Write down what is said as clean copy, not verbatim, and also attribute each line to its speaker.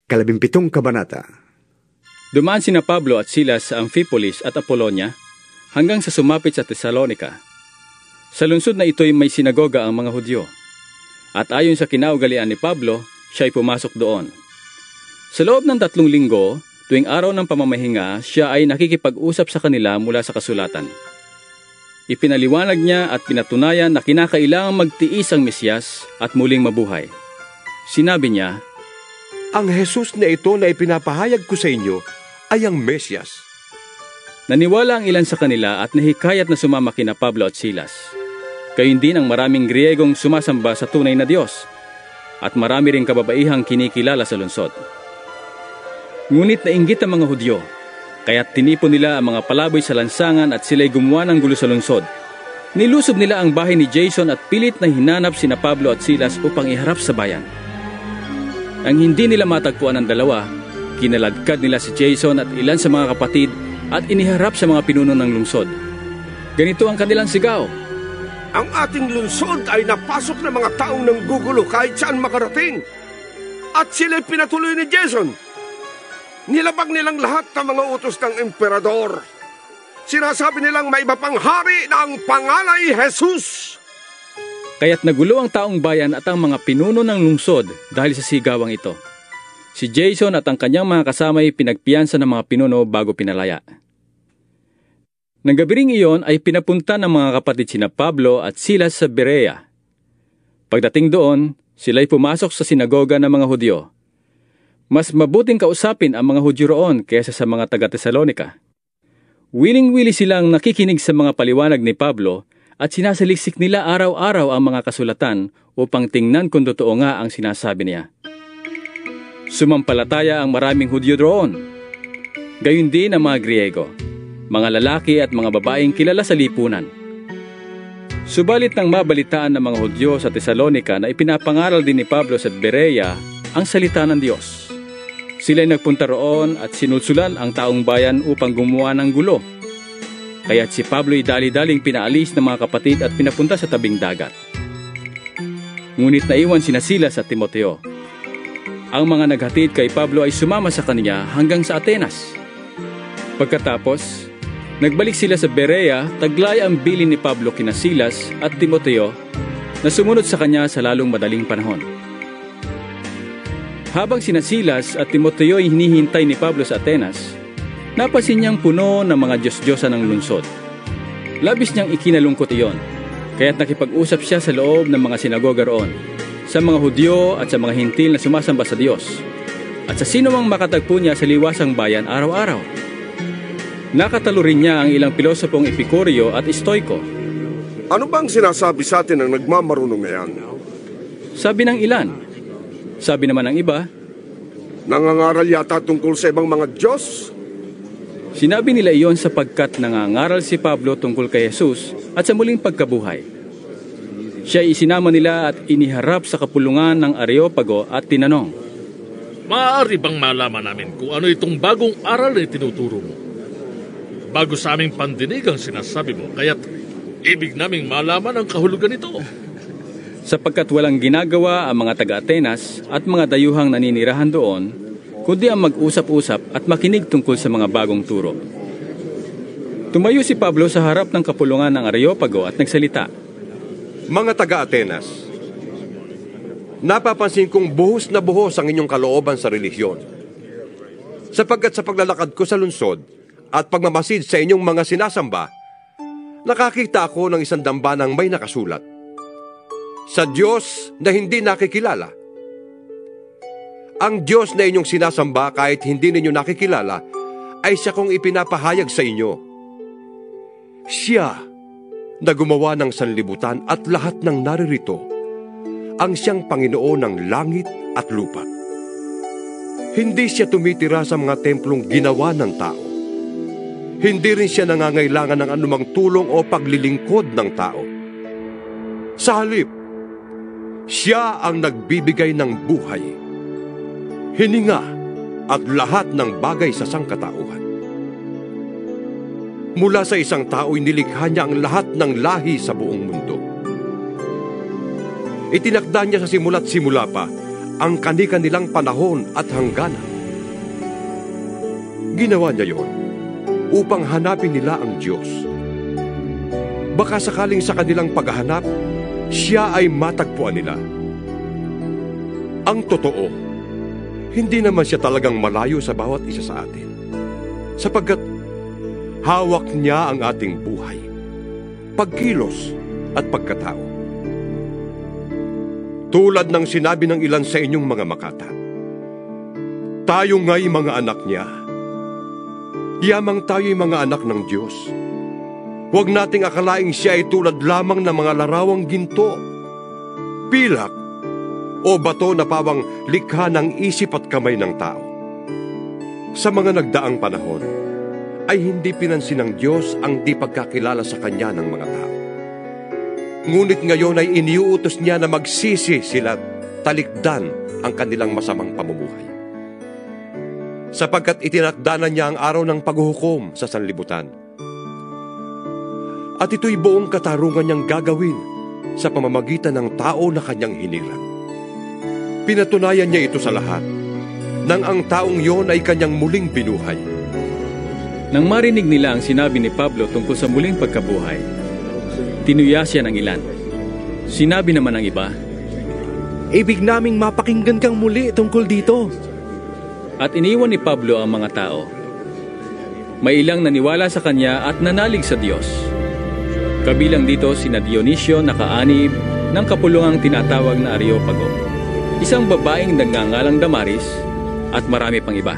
Speaker 1: 17 kabanata.
Speaker 2: Dumaan sina Pablo at Silas sa Amphipolis at Apolonia hanggang sa sumapit sa Tesalonica. Sa lungsod na ito'y may sinagoga ang mga Hudyo. At ayon sa kinaugalian ni Pablo, siya'y pumasok doon. Sa loob ng 3 linggo, tuwing araw ng pamamahinga, siya ay nakikipag-usap sa kanila mula sa kasulatan. Ipinaliwanag niya at pinatunayan na kinakailangang magtiis ang Mesiyas at muling mabuhay. Sinabi niya,
Speaker 3: "Ang Jesus na ito na ipinapahayag ko sa inyo ay ang Mesiyas."
Speaker 2: Naniwala ang ilan sa kanila at nahikayat na sumama kina Pablo at Silas. Gayon din ang maraming Griegong sumasamba sa tunay na Diyos at marami ring kababaihang kinikilala sa lungsod. Ngunit nainggit ang mga Hudyo, kaya't tinipon nila ang mga palaboy sa lansangan at sila'y gumawa ng gulo sa lungsod. Nilusob nila ang bahay ni Jason at pilit na hinanap sina Pablo at Silas upang iharap sa bayan. Ang hindi nila matagpuan ng dalawa, kinaladkad nila si Jason at ilan sa mga kapatid at iniharap sa mga pinuno ng lungsod. Ganito ang kanilang sigaw,
Speaker 4: "Ang ating lungsod ay napasok ng mga taong nanggugulo kahit saan makarating. At sila'y pinatuloy ni Jason. Nilabag nilang lahat ng mga utos ng emperador. Sinasabi nilang may iba pang hari na ang pangalan ay Jesus."
Speaker 2: Kaya't nagulo ang taong bayan at ang mga pinuno ng lungsod dahil sa sigawang ito. Si Jason at ang kanyang mga kasamay pinagpiyansa ng mga pinuno bago pinalaya. Nang gabi ring iyon ay pinapunta ng mga kapatid sina Pablo at Silas sa Berea. Pagdating doon, sila'y pumasok sa sinagoga ng mga Hudyo. Mas mabuting kausapin ang mga Hudyo roon kaysa sa mga taga-Tesalonica. Wiling-wili silang nakikinig sa mga paliwanag ni Pablo at sinasaliksik nila araw-araw ang mga kasulatan upang tingnan kung totoo nga ang sinasabi niya. Sumampalataya ang maraming Hudyo roon. Gayon din ang mga Griego, mga lalaki at mga babaeng kilala sa lipunan. Subalit nang mabalitaan ng mga Hudyo sa Tesalonica na ipinapangaral din ni Pablo sa Berea ang salita ng Diyos, sila'y nagpunta roon at sinulsulan ang taong bayan upang gumawa ng gulo. Kaya't si Pablo'y dali-daling pinaalis ng mga kapatid at pinapunta sa tabing dagat. Ngunit naiwan sina Silas at Timoteo. Ang mga naghatid kay Pablo ay sumama sa kanya hanggang sa Atenas. Pagkatapos, nagbalik sila sa Berea, taglay ang bilin ni Pablo kina Silas at Timoteo na sumunod sa kanya sa lalong madaling panahon. Habang sina Silas at Timoteo ay hinihintay ni Pablo sa Atenas, napansin niyang puno ng mga Diyos-Diyosan ng lungsod. Labis niyang ikinalungkot iyon, kaya't nakipag-usap siya sa loob ng mga sinagoga roon, sa mga Hudyo at sa mga hintil na sumasamba sa Diyos, at sa sino mang makatagpo niya sa liwasang bayan araw-araw. Nakatalo rin niya ang ilang pilosopong Epikurio at Stoiko.
Speaker 4: "Ano bang sinasabi sa atin ng nagmamarunong ngayon?"
Speaker 2: Sabi ng ilan. Sabi naman ng iba,
Speaker 4: "Nangangaral yata tungkol sa ibang mga Diyos."
Speaker 2: Sinabi nila iyon sapagkat nangangaral si Pablo tungkol kay Jesus at sa muling pagkabuhay. Siya ay isinama nila at iniharap sa kapulungan ng Areopago at tinanong,
Speaker 5: "Maaari bang malaman namin kung ano itong bagong aral na tinuturo mo? Bago sa aming pandinig ang sinasabi mo, kaya't ibig naming malaman ang kahulugan nito."
Speaker 2: Sapagkat walang ginagawa ang mga taga-Atenas at mga dayuhang naninirahan doon, kundi ang mag-usap-usap at makinig tungkol sa mga bagong turo. Tumayo si Pablo sa harap ng kapulungan ng Areopago at nagsalita,
Speaker 3: "Mga taga-Atenas, napapansin kong buhos na buhos ang inyong kalooban sa relihiyon. Sapagkat sa paglalakad ko sa lungsod at pagmamasid sa inyong mga sinasamba, nakakita ako ng isang dambanang may nakasulat, sa Diyos na hindi nakikilala. Ang Diyos na inyong sinasamba kahit hindi ninyo nakikilala ay siya kong ipinapahayag sa inyo. Siya na gumawa ng sanlibutan at lahat ng naririto, ang siyang Panginoon ng langit at lupa. Hindi siya tumitira sa mga templong ginawa ng tao. Hindi rin siya nangangailangan ng anumang tulong o paglilingkod ng tao. Sa halip, siya ang nagbibigay ng buhay, hininga at lahat ng bagay sa sangkatauhan. Mula sa isang tao'y nilikha niya ang lahat ng lahi sa buong mundo. Itinakda niya sa simula't simula pa ang kani-kanilang panahon at hangganan. Ginawa niya yon upang hanapin nila ang Diyos. Baka sakaling sa kanilang paghahanap, siya ay matagpuan nila. Ang totoo, hindi naman siya talagang malayo sa bawat isa sa atin, sapagkat hawak niya ang ating buhay, pagkilos at pagkatao. Tulad ng sinabi ng ilan sa inyong mga makata, tayo nga'y mga anak niya. Yamang tayo'y mga anak ng Diyos. Huwag nating akalaing siya ay tulad lamang ng mga larawang ginto, pilak, o bato na pawang likha ng isip at kamay ng tao. Sa mga nagdaang panahon, ay hindi pinansin ng Diyos ang di pagkakilala sa Kanya ng mga tao. Ngunit ngayon ay iniuutos niya na magsisi sila, talikdan ang kanilang masamang pamumuhay. Sapagkat itinakdanan niya ang araw ng paghuhukom sa sanlibutan. At ito'y buong katarungan niyang gagawin sa pamamagitan ng tao na kanyang hinilang. Pinatunayan niya ito sa lahat, nang ang taong yon ay kanyang muling binuhay.
Speaker 2: Nang marinig nila ang sinabi ni Pablo tungkol sa muling pagkabuhay, tinuya siya ng ilan. Sinabi naman ng iba,
Speaker 1: ibig naming mapakinggan kang muli tungkol dito.
Speaker 2: At iniwan ni Pablo ang mga tao. May ilang naniwala sa kanya at nanalig sa Diyos. Kabilang dito sina Dionisio na kaanib ng kapulungang tinatawag na Areopago, isang babaeng nagngangalang Damaris, at marami pang iba.